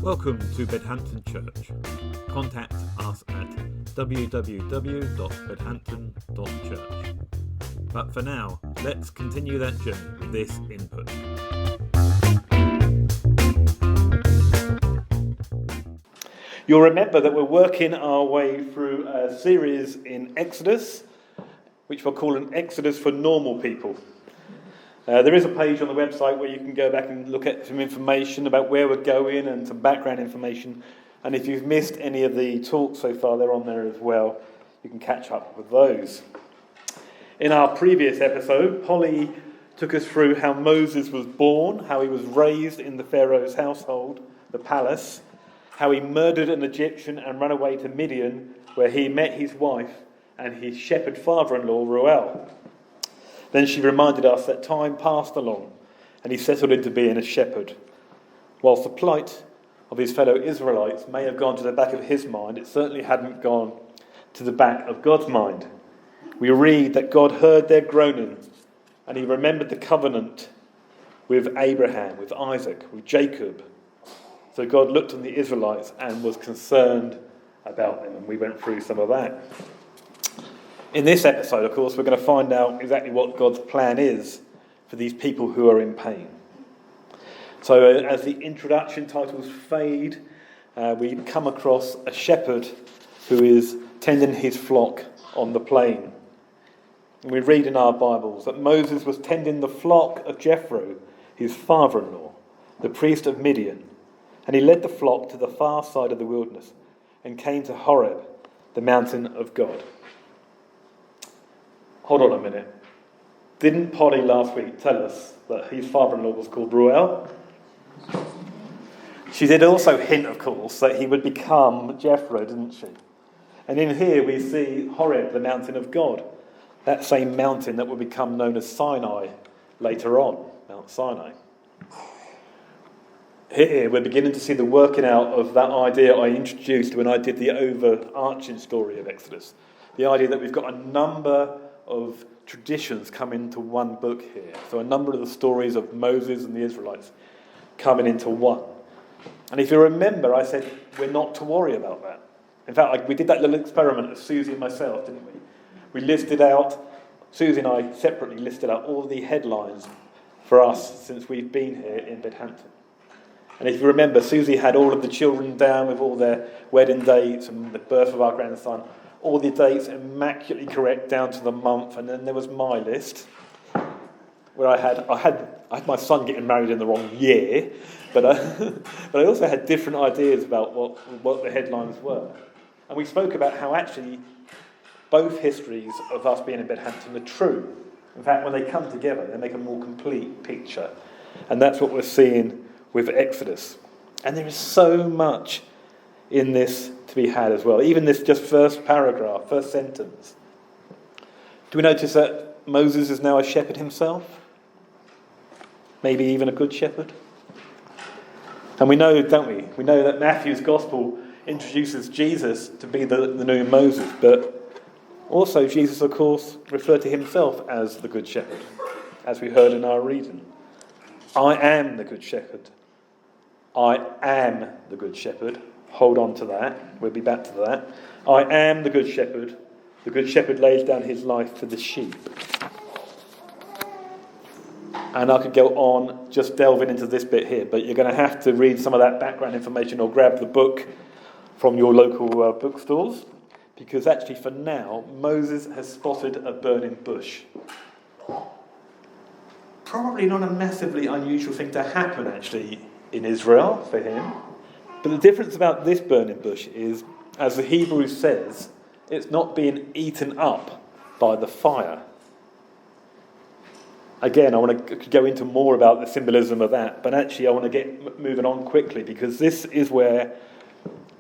Welcome to Bedhampton Church. Contact us at www.bedhampton.church. But for now, let's continue that journey with this input. You'll remember that we're working our way through a series in Exodus, which we're calling Exodus for Normal People. There is a page on the website where you can go back and look at some information about where we're going and some background information. And if you've missed any of the talks so far, they're on there as well. You can catch up with those. In our previous episode, Polly took us through how Moses was born, how he was raised in the Pharaoh's household, the palace, how he murdered an Egyptian and ran away to Midian, where he met his wife and his shepherd father-in-law, Reuel. Then she reminded us that time passed along and he settled into being a shepherd. Whilst the plight of his fellow Israelites may have gone to the back of his mind, it certainly hadn't gone to the back of God's mind. We read that God heard their groaning and he remembered the covenant with Abraham, with Isaac, with Jacob. So God looked on the Israelites and was concerned about them, and we went through some of that. In this episode, of course, we're going to find out exactly what God's plan is for these people who are in pain. So as the introduction titles fade, we come across a shepherd who is tending his flock on the plain. And we read in our Bibles that Moses was tending the flock of Jethro, his father-in-law, the priest of Midian, and he led the flock to the far side of the wilderness and came to Horeb, the mountain of God. Hold on a minute. Didn't Polly last week tell us that his father-in-law was called Reuel? She did also hint, of course, that he would become Jethro, didn't she? And in here we see Horeb, the mountain of God. That same mountain that will become known as Sinai later on, Mount Sinai. Here we're beginning to see the working out of that idea I introduced when I did the overarching story of Exodus. The idea that we've got a number of traditions come into one book here. So a number of the stories of Moses and the Israelites coming into one. And if you remember, I said we're not to worry about that. In fact, we did that little experiment of Susie and myself, didn't we? We listed out, Susie and I separately listed out all the headlines for us since we've been here in Bedhampton. And if you remember, Susie had all of the children down with all their wedding dates and the birth of our grandson, all the dates immaculately correct down to the month. And then there was my list, where I had my son getting married in the wrong year, but I also had different ideas about what the headlines were. And we spoke about how actually both histories of us being in Bedhampton are true. In fact, when they come together, they make a more complete picture. And that's what we're seeing with Exodus. And there is so much in this to be had as well. Even this just first paragraph, first sentence. Do we notice that Moses is now a shepherd himself? Maybe even a good shepherd? And we know, don't we? We know that Matthew's gospel introduces Jesus to be the new Moses, but also Jesus, of course, referred to himself as the good shepherd, as we heard in our reading. I am the good shepherd. I am the good shepherd. Hold on to that. We'll be back to that. I am the good shepherd. The good shepherd lays down his life for the sheep. And I could go on just delving into this bit here, but you're going to have to read some of that background information or grab the book from your local bookstores, because actually for now, Moses has spotted a burning bush. Probably not a massively unusual thing to happen, actually, in Israel for him. But the difference about this burning bush is, as the Hebrew says, it's not being eaten up by the fire. Again, I want to go into more about the symbolism of that, but actually I want to get moving on quickly, because this is where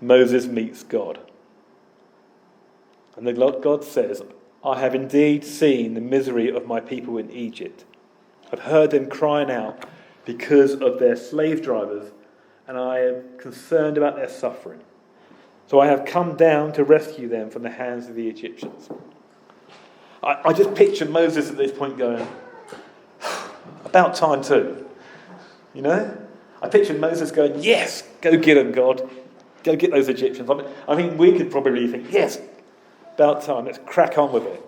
Moses meets God. And God says, I have indeed seen the misery of my people in Egypt. I've heard them crying out because of their slave drivers, and I am concerned about their suffering. So I have come down to rescue them from the hands of the Egyptians. I just picture Moses at this point going, about time too. You know? I picture Moses going, yes, go get them, God. Go get those Egyptians. I mean, we could probably think, yes, about time, let's crack on with it.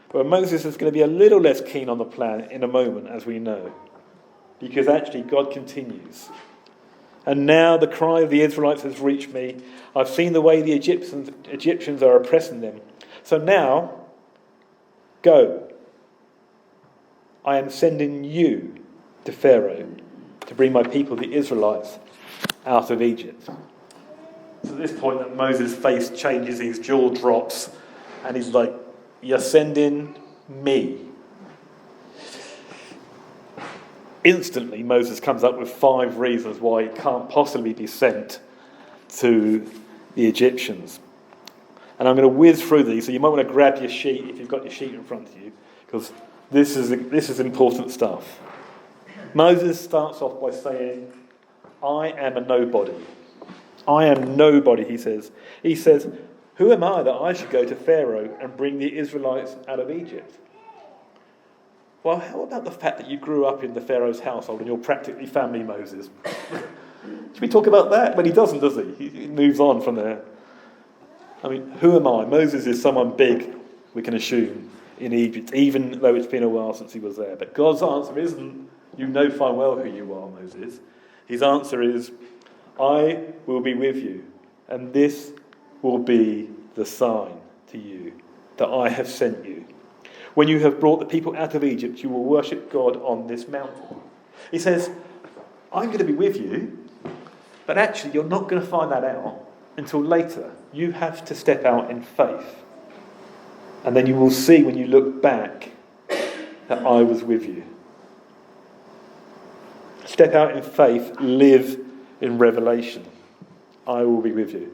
But Moses is going to be a little less keen on the plan in a moment, as we know. Because actually God continues. And now the cry of the Israelites has reached me. I've seen the way the Egyptians are oppressing them. So now, go. I am sending you to Pharaoh to bring my people, the Israelites, out of Egypt. So at this point that Moses' face changes, his jaw drops, and he's like, you're sending me. Instantly, Moses comes up with 5 reasons why he can't possibly be sent to the Egyptians. And I'm going to whiz through these, so you might want to grab your sheet if you've got your sheet in front of you, because this is important stuff. Moses starts off by saying, I am a nobody. I am nobody, he says. He says, who am I that I should go to Pharaoh and bring the Israelites out of Egypt? Well, how about the fact that you grew up in the Pharaoh's household and you're practically family Moses? Should we talk about that? But he doesn't, does he? He moves on from there. I mean, who am I? Moses is someone big, we can assume, in Egypt, even though it's been a while since he was there. But God's answer isn't, you know fine well who you are, Moses. His answer is, I will be with you, and this will be the sign to you that I have sent you. When you have brought the people out of Egypt, you will worship God on this mountain. He says, I'm going to be with you, but actually you're not going to find that out until later. You have to step out in faith. And then you will see when you look back that I was with you. Step out in faith, live in revelation. I will be with you.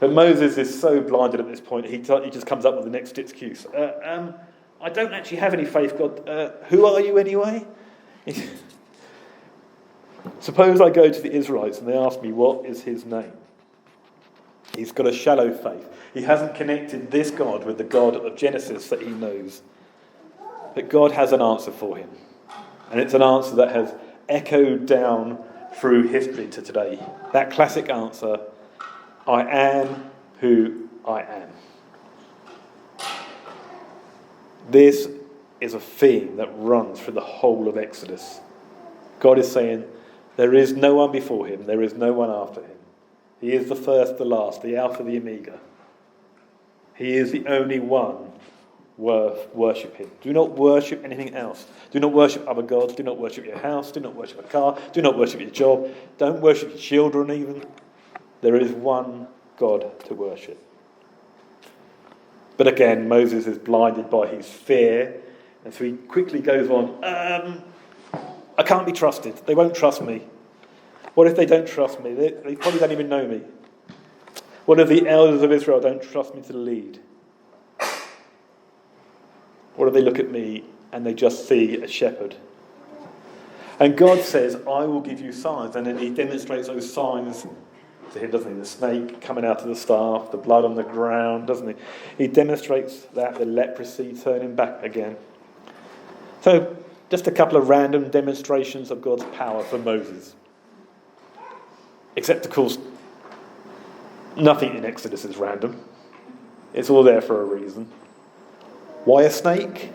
But Moses is so blinded at this point, he just comes up with the next excuse. I don't actually have any faith, God. Who are you anyway? Suppose I go to the Israelites and they ask me, what is his name? He's got a shallow faith. He hasn't connected this God with the God of Genesis that he knows. But God has an answer for him. And it's an answer that has echoed down through history to today. That classic answer, I am who I am. This is a theme that runs through the whole of Exodus. God is saying, there is no one before him, there is no one after him. He is the first, the last, the Alpha, the Omega. He is the only one worth worshipping. Do not worship anything else. Do not worship other gods. Do not worship your house. Do not worship a car. Do not worship your job. Don't worship your children even. There is one God to worship. But again, Moses is blinded by his fear, and so he quickly goes on, I can't be trusted. They won't trust me. What if they don't trust me? They probably don't even know me. What if the elders of Israel don't trust me to lead? What if they look at me and they just see a shepherd? And God says, I will give you signs. And then he demonstrates those signs to him, doesn't he? The snake coming out of the staff, the blood on the ground, doesn't he? He demonstrates that, the leprosy turning back again. So, just a couple of random demonstrations of God's power for Moses. Except, of course, nothing in Exodus is random. It's all there for a reason. Why a snake?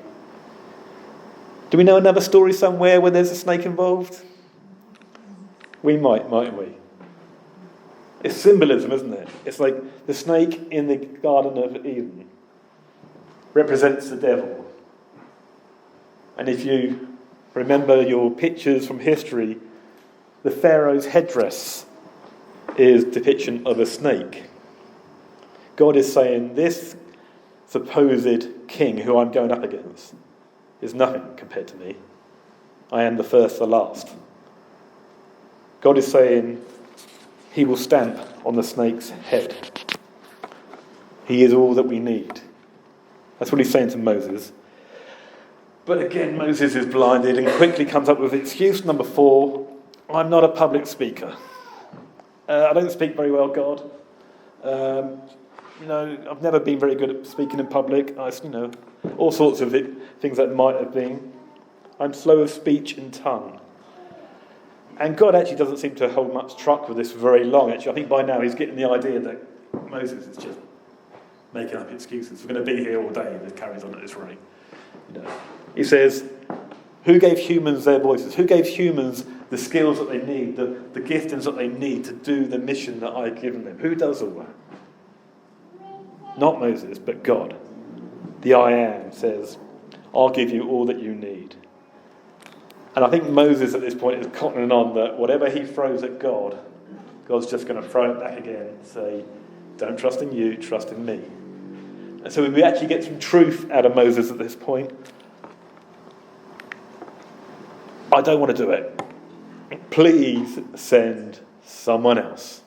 Do we know another story somewhere where there's a snake involved? We might, mightn't we? It's symbolism, isn't it? It's like the snake in the Garden of Eden represents the devil. And if you remember your pictures from history, the Pharaoh's headdress is a depiction of a snake. God is saying this supposed king who I'm going up against is nothing compared to me. I am the first, the last. God is saying he will stamp on the snake's head. He is all that we need. That's what he's saying to Moses. But again, Moses is blinded and quickly comes up with excuse number 4. I'm not a public speaker. I don't speak very well, God. I've never been very good at speaking in public. All sorts of things that might have been. I'm slow of speech and tongue. And God actually doesn't seem to hold much truck with this for very long. Actually, I think by now he's getting the idea that Moses is just making up excuses. We're going to be here all day if it carries on at this rate. He says, who gave humans their voices? Who gave humans the skills that they need, the giftings that they need to do the mission that I've given them? Who does all that? Not Moses, but God. The I Am says, I'll give you all that you need. And I think Moses at this point is cottoning on that whatever he throws at God, God's just going to throw it back again and say, don't trust in you, trust in me. And so we actually get some truth out of Moses at this point. I don't want to do it. Please send someone else.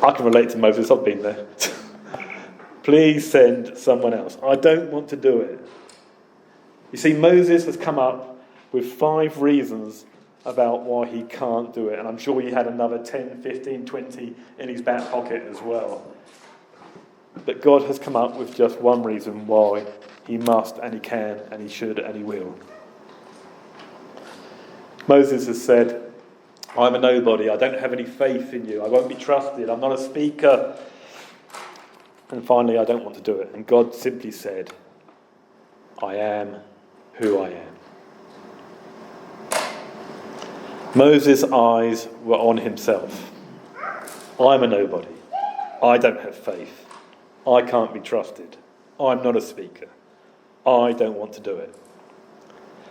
I can relate to Moses, I've been there. Please send someone else. I don't want to do it. You see, Moses has come up with 5 reasons about why he can't do it. And I'm sure he had another 10, 15, 20 in his back pocket as well. But God has come up with just one reason why he must and he can and he should and he will. Moses has said, I'm a nobody. I don't have any faith in you. I won't be trusted. I'm not a speaker. And finally, I don't want to do it. And God simply said, I am who I am. Moses' eyes were on himself. I'm a nobody. I don't have faith. I can't be trusted. I'm not a speaker. I don't want to do it.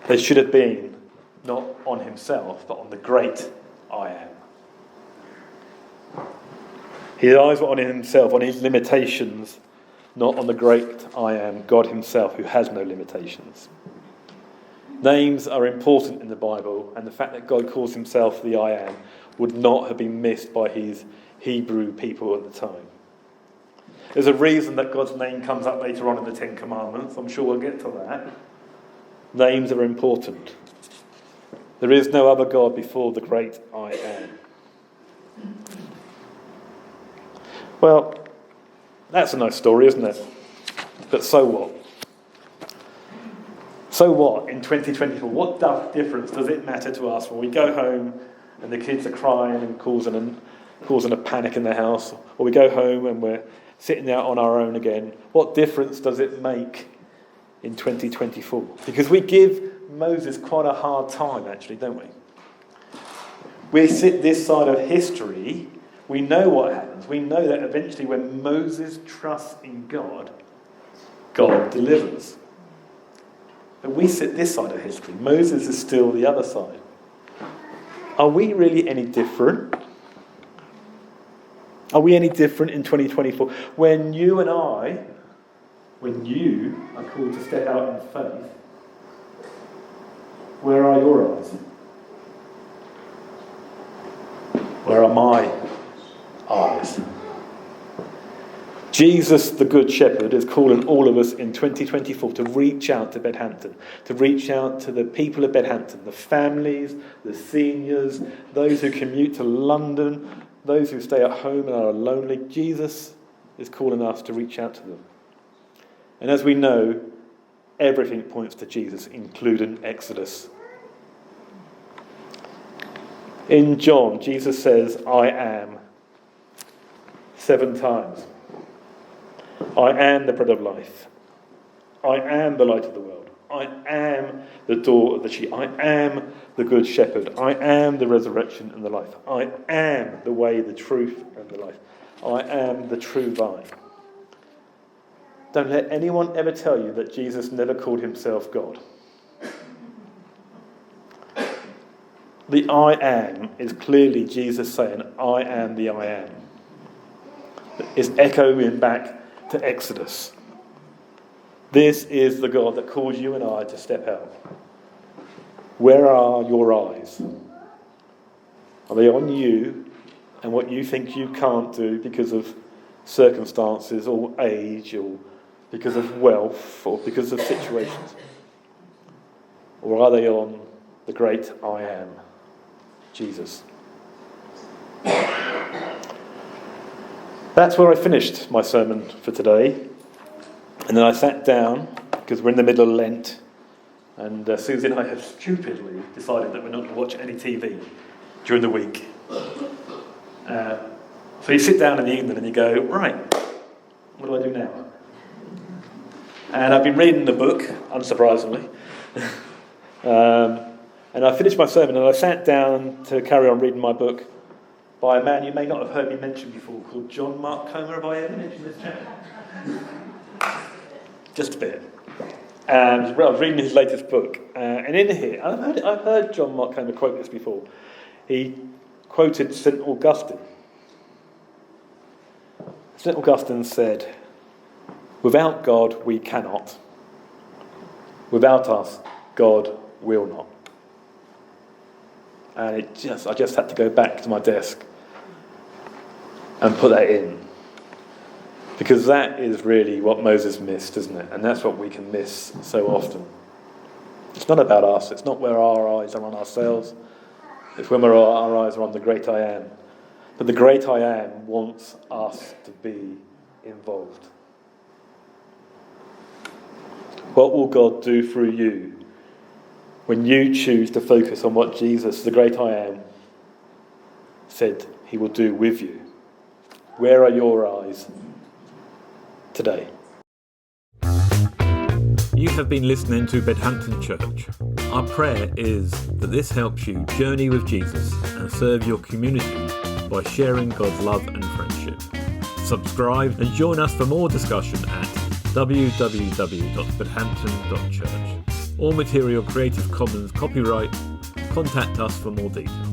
They should have been not on himself, but on the great I am. His eyes were on himself, on his limitations, not on the great I am, God himself, who has no limitations. Names are important in the Bible, and the fact that God calls himself the I am would not have been missed by his Hebrew people at the time. There's a reason that God's name comes up later on in the Ten Commandments. I'm sure we'll get to that. Names are important. There is no other God before the great I am. Well, that's a nice story, isn't it? But so what? So what in 2024? What difference does it matter to us when we go home and the kids are crying and causing a panic in the house, or we go home and we're sitting out on our own again? What difference does it make in 2024? Because we give Moses quite a hard time, actually, don't we? We sit this side of history. We know what happens. We know that eventually when Moses trusts in God, God delivers. But we sit this side of history. Moses is still the other side. Are we really any different? Are we any different in 2024? When you are called to step out in faith, where are your eyes? Where are my eyes? Jesus, the Good Shepherd, is calling all of us in 2024 to reach out to Bedhampton, to reach out to the people of Bedhampton, the families, the seniors, those who commute to London, those who stay at home and are lonely. Jesus is calling us to reach out to them. And as we know, everything points to Jesus, including Exodus. In John, Jesus says, I am, 7 times. I am the bread of life. I am the light of the world. I am the door of the sheep. I am the good shepherd. I am the resurrection and the life. I am the way, the truth, and the life. I am the true vine. Don't let anyone ever tell you that Jesus never called himself God. The I am is clearly Jesus saying, I am the I am. It's echoing back to Exodus. This is the God that calls you and I to step out. Where are your eyes? Are they on you and what you think you can't do because of circumstances or age or because of wealth or because of situations? Or are they on the great I am, Jesus? That's where I finished my sermon for today. And then I sat down, because we're in the middle of Lent, And Susie and I have stupidly decided that we're not going to watch any TV during the week. So you sit down in the evening and you go, right, what do I do now? And I've been reading the book, unsurprisingly. And I finished my sermon and I sat down to carry on reading my book by a man you may not have heard me mention before, called John Mark Comer. Have I ever mentioned this chap? Just a bit. I was reading his latest book, and in here, I've heard John Mark Comer quote this before. He quoted St. Augustine. St. Augustine said, "Without God we cannot. Without us, God will not." And I just had to go back to my desk and put that in. Because that is really what Moses missed, isn't it? And that's what we can miss so often. It's not about us. It's not where our eyes are on ourselves. It's when our eyes are on the great I am. But the great I am wants us to be involved. What will God do through you when you choose to focus on what Jesus, the great I am, said he will do with you? Where are your eyes today? You have been listening to Bedhampton Church. Our prayer is that this helps you journey with Jesus and serve your community by sharing God's love and friendship. Subscribe and join us for more discussion at www.bedhampton.church. All material Creative Commons copyright. Contact us for more details.